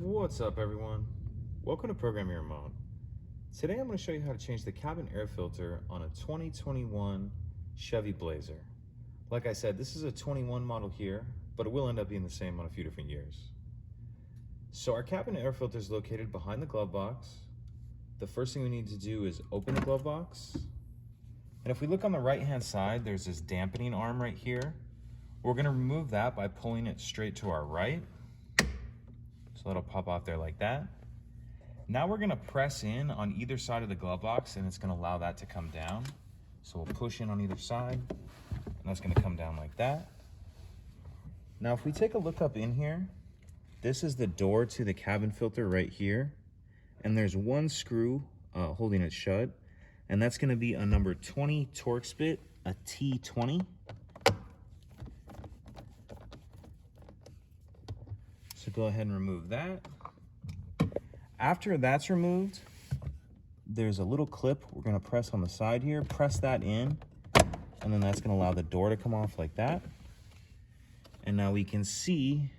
What's up, everyone? Welcome to Program Your Mode. Today I'm going to show you how to change the cabin air filter on a 2021 Chevy Blazer. Like I said, this is a 21 model here, but it will end up being the same on a few different years. So our cabin air filter is located behind the glove box. The first thing we need to do is open the glove box. And if we look on the right hand side, there's this dampening arm right here. We're going to remove that by pulling it straight to our right. So it'll pop off there like that. Now we're gonna press in on either side of the glove box and it's gonna allow that to come down. So we'll push in on either side and that's gonna come down like that. Now if we take a look up in here, this is the door to the cabin filter right here. And there's one screw holding it shut. And that's gonna be a number 20 Torx bit, a T20. So go ahead and remove that. After that's removed, there's a little clip we're gonna press on the side here. Press that in, and then that's gonna allow the door to come off like that. And now we can see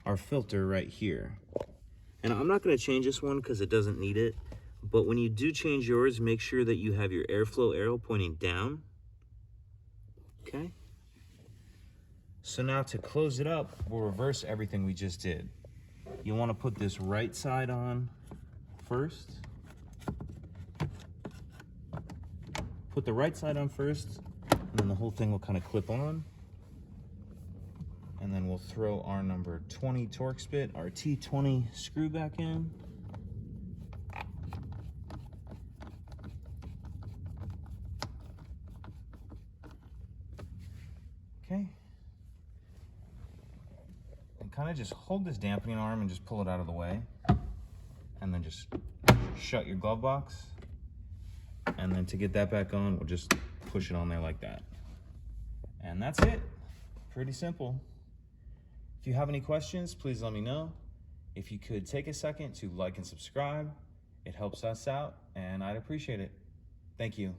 our filter right here. And I'm not gonna change this one because it doesn't need it, but when you do change yours, make sure that you have your airflow arrow pointing down. Okay? So now to close it up, we'll reverse everything we just did. You want to put this right side on first. Put the right side on first, and then the whole thing will kind of clip on. And then we'll throw our number 20 Torx bit, our T20 screw back in. Okay. Kind of just hold this dampening arm and just pull it out of the way, and then just shut your glove box. And then to get that back on, we'll just push it on there like that. And that's it. Pretty simple. If you have any questions, please let me know. If you could take a second to like and subscribe, it helps us out and I'd appreciate it. Thank you.